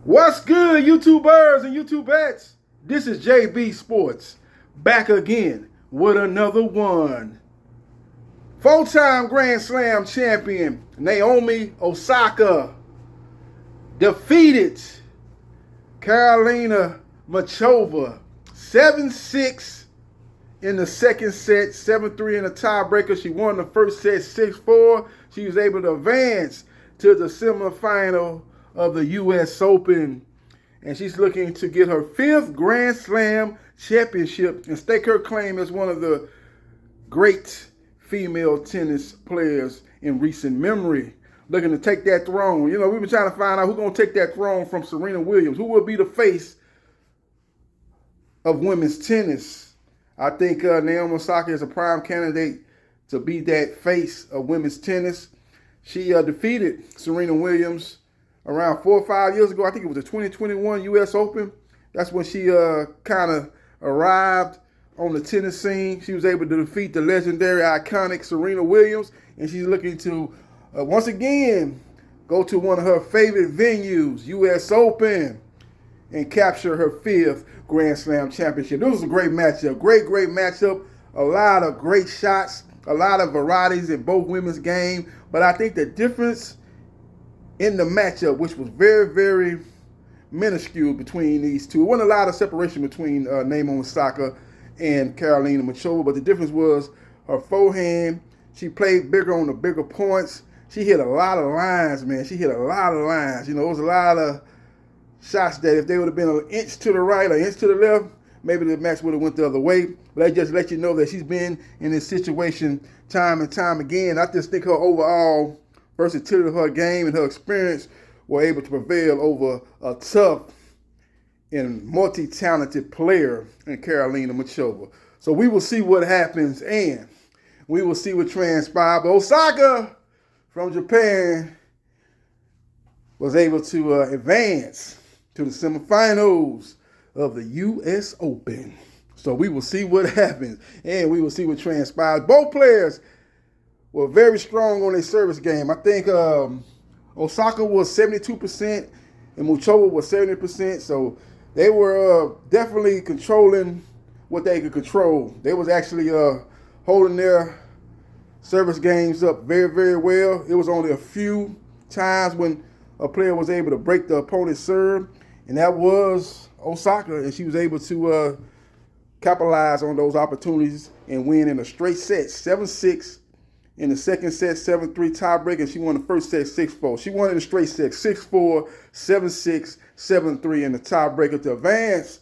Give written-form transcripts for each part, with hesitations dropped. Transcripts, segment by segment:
What's good, YouTubers and YouTubettes? This is JB Sports, back again with another one. Four-time Grand Slam champion Naomi Osaka defeated Karolina Muchova 7-6 in the second set, 7-3 in the tiebreaker. She won the first set 6-4. She was able to advance to the semifinal of the U.S. Open, and she's looking to get her fifth Grand Slam championship and stake her claim as one of the great female tennis players in recent memory. Looking to take that throne. You know, we've been trying to find out who's going to take that throne from Serena Williams. Who will be the face of women's tennis? I think Naomi Osaka is a prime candidate to be that face of women's tennis. She defeated Serena Williams around 4 or 5 years ago. I think it was the 2021 U.S. Open. That's when she kind of arrived on the tennis scene. She was able to defeat the legendary, iconic Serena Williams, and she's looking to, once again, go to one of her favorite venues, U.S. Open, and capture her fifth Grand Slam championship. This was a great matchup. Great matchup. A lot of great shots, a lot of varieties in both women's game. But I think the difference in the matchup, which was very minuscule between these two. It wasn't a lot of separation between Naomi Osaka and Karolina Muchova, but the difference was her forehand. She played bigger on the bigger points. She hit a lot of lines, man. She hit a lot of lines. You know, it was a lot of shots that if they would have been an inch to the right or an inch to the left, maybe the match would have went the other way. But that just let you know that she's been in this situation time and time again. I just think her overall versatility of her game and her experience were able to prevail over a tough and multi-talented player in Karolina Muchova. So we will see what happens, and we will see what transpires. But Osaka from Japan was able to advance to the semifinals of the U.S. Open. So we will see what happens, and we will see what transpires. Both players were very strong on their service game. I think Osaka was 72% and Muchova was 70%. So they were definitely controlling what they could control. They was actually holding their service games up very well. It was only a few times when a player was able to break the opponent's serve, and that was Osaka, and she was able to capitalize on those opportunities and win in a straight set, 7-6. In the second set, 7-3 tiebreaker, and she won the first set 6-4. She won in the straight set 6-4, 7-6, 7-3 in the tiebreaker to advance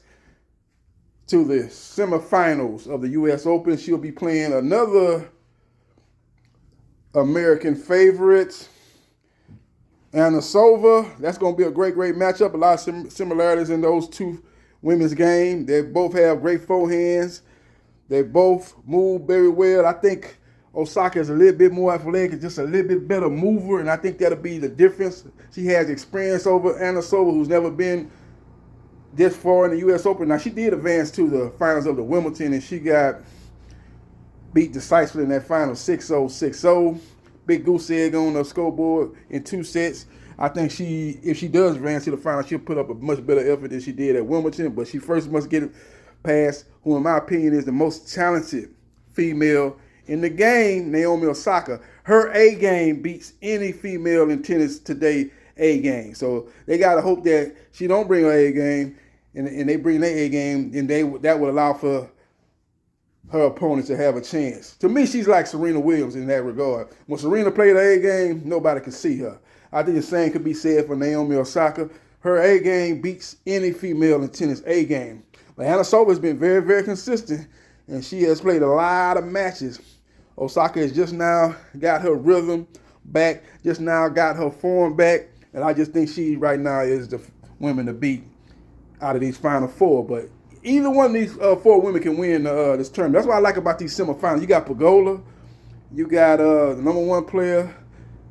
to the semifinals of the U.S. Open. She'll be playing another American favorite, Osaka. That's going to be a great matchup. A lot of similarities in those two women's game. They both have great forehands. They both move very well. I think Osaka is a little bit more athletic, just a little bit better mover, and I think that'll be the difference. She has experience over Osaka, who's never been this far in the U.S. Open. Now, she did advance to the finals of the Wimbledon, and she got beat decisively in that final 6-0, 6-0. Big goose egg on the scoreboard in 2 sets. I think if she does advance to the final, she'll put up a much better effort than she did at Wimbledon, but she first must get it past who, in my opinion, is the most talented female in the game, Naomi Osaka. Her A game beats any female in tennis today A game. So they got to hope that she don't bring her A game and they bring their A game, and that would allow for her opponent to have a chance. To me, she's like Serena Williams in that regard. When Serena played her A game, nobody could see her. I think the same could be said for Naomi Osaka. Her A game beats any female in tennis A game. But Osaka has been very consistent, and she has played a lot of matches. Osaka has just now got her rhythm back, just now got her form back, and I just think she right now is the woman to beat out of these final four. But either one of these four women can win this tournament. That's what I like about these semifinals. You got Pagola, you got the number one player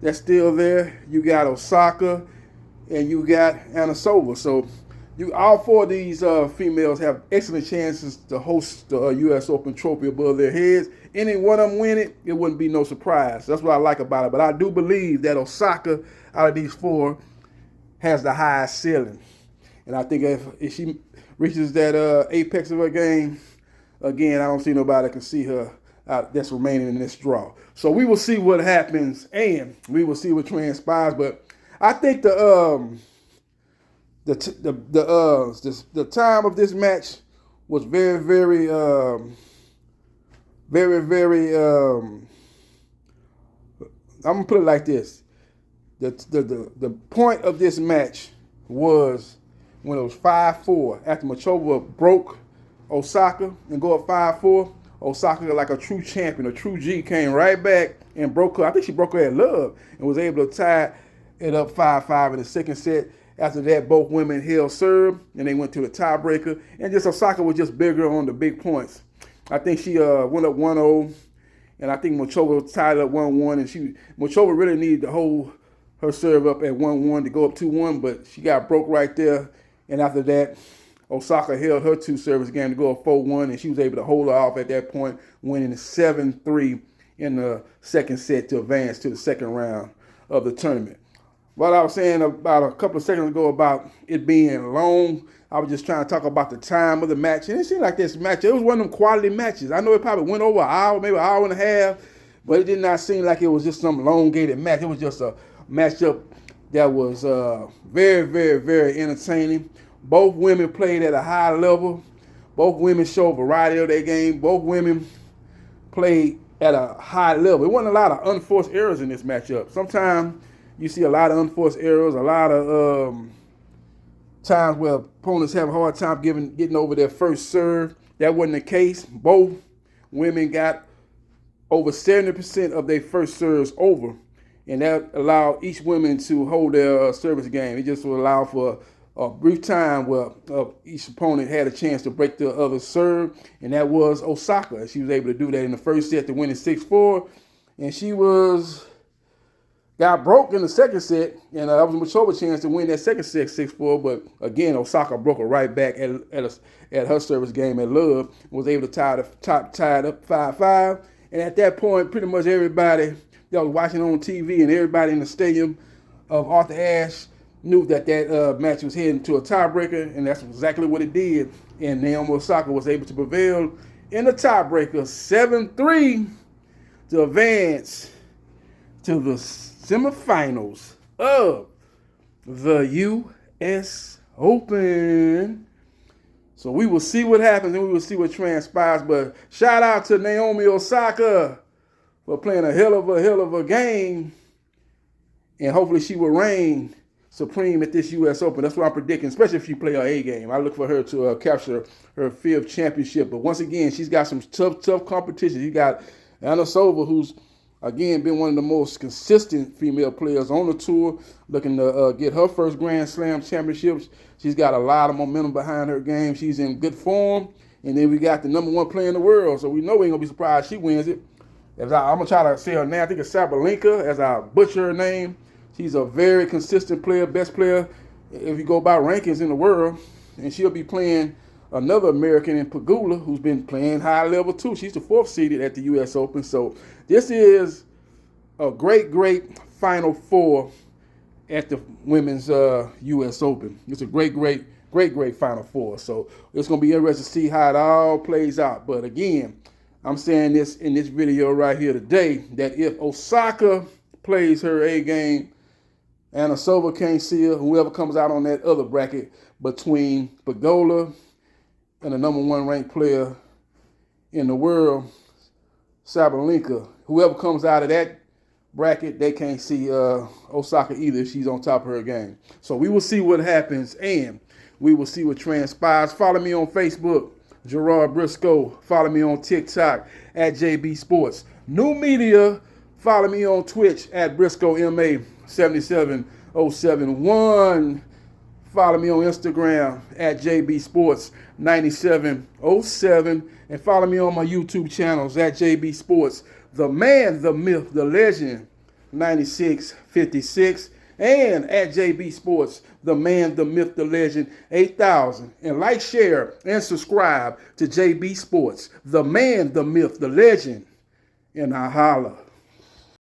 that's still there, you got Osaka, and you got Osaka. So all four of these females have excellent chances to host the U.S. Open trophy above their heads. Any one of them win it, it wouldn't be no surprise. That's what I like about it. But I do believe that Osaka, out of these four, has the highest ceiling. And I think if she reaches that apex of her game, again, I don't see nobody that can see her that's remaining in this draw. So we will see what happens, and we will see what transpires. But I think the time of this match was very, very, very, very. I'm gonna put it like this: the point of this match was when it was 5-4 after Muchova broke Osaka and go up 5-4. Osaka, like a true champion, a true G, came right back and broke her. I think she broke her at love and was able to tie it up 5-5 in the second set. After that, both women held serve and they went to the tiebreaker. And just Osaka was just bigger on the big points. I think she went up 1-0, and I think Muchova tied up 1-1. And Muchova really needed to hold her serve up at 1-1 to go up 2-1, but she got broke right there. And after that, Osaka held her two service game to go up 4-1, and she was able to hold her off at that point, winning 7-3 in the second set to advance to the second round of the tournament. What I was saying about a couple of seconds ago about it being long, I was just trying to talk about the time of the match. And it seemed like this match, it was one of them quality matches. I know it probably went over an hour, maybe an hour and a half, but it did not seem like it was just some elongated match. It was just a matchup that was very, very, very entertaining. Both women played at a high level. Both women showed variety of their game. Both women played at a high level. It wasn't a lot of unforced errors in this matchup. Sometimes you see a lot of unforced errors, a lot of times where opponents have a hard time getting over their first serve. That wasn't the case. Both women got over 70% of their first serves over, and that allowed each woman to hold their service game. It just would allow for a brief time where each opponent had a chance to break the other serve, and that was Osaka. She was able to do that in the first set to win it 6-4, and she got broke in the second set, and that was Muchova's chance to win that second set 6-4, but again, Osaka broke her right back at her service game at love, and was able to tie it up 5-5, and at that point, pretty much everybody that was watching on TV and everybody in the stadium of Arthur Ashe knew that match was heading to a tiebreaker, and that's exactly what it did. And Naomi Osaka was able to prevail in the tiebreaker 7-3 to advance to the semifinals of the U.S. Open. So we will see what happens and we will see what transpires. But shout out to Naomi Osaka for playing a hell of a game, and hopefully she will reign supreme at this U.S. Open. That's what I'm predicting, especially if she play her A game. I look for her to capture her 5th championship. But once again, she's got some tough competition. You got Anna Sova, who's, again, been one of the most consistent female players on the tour, looking to get her first Grand Slam championships. She's got a lot of momentum behind her game. She's in good form. And then we got the #1 player in the world, so we know we ain't going to be surprised she wins it. I'm going to try to say her name. I think it's Sabalenka, as I butcher her name. She's a very consistent player, best player if you go by rankings in the world. And she'll be playing another American in Pegula, who's been playing high level too. She's the 4th seeded at the U.S. Open. So this is a great Final Four at the women's U.S. Open. It's a great Final Four. So it's going to be interesting to see how it all plays out. But again, I'm saying this in this video right here today, that if Osaka plays her A game, Anna Sova can't see her, whoever comes out on that other bracket between Pegula and the #1 ranked player in the world, Sabalenka, whoever comes out of that bracket, they can't see Osaka either if she's on top of her game. So we will see what happens, and we will see what transpires. Follow me on Facebook, Gerard Briscoe. Follow me on TikTok at JB Sports. New media, follow me on Twitch at BriscoeMA77071. Follow me on Instagram at JB Sports 9707. And follow me on my YouTube channels at JB Sports, the man, the myth, the legend 9656. And at JB Sports, the man, the myth, the legend 8000. And like, share, and subscribe to JB Sports, the man, the myth, the legend. And I holla.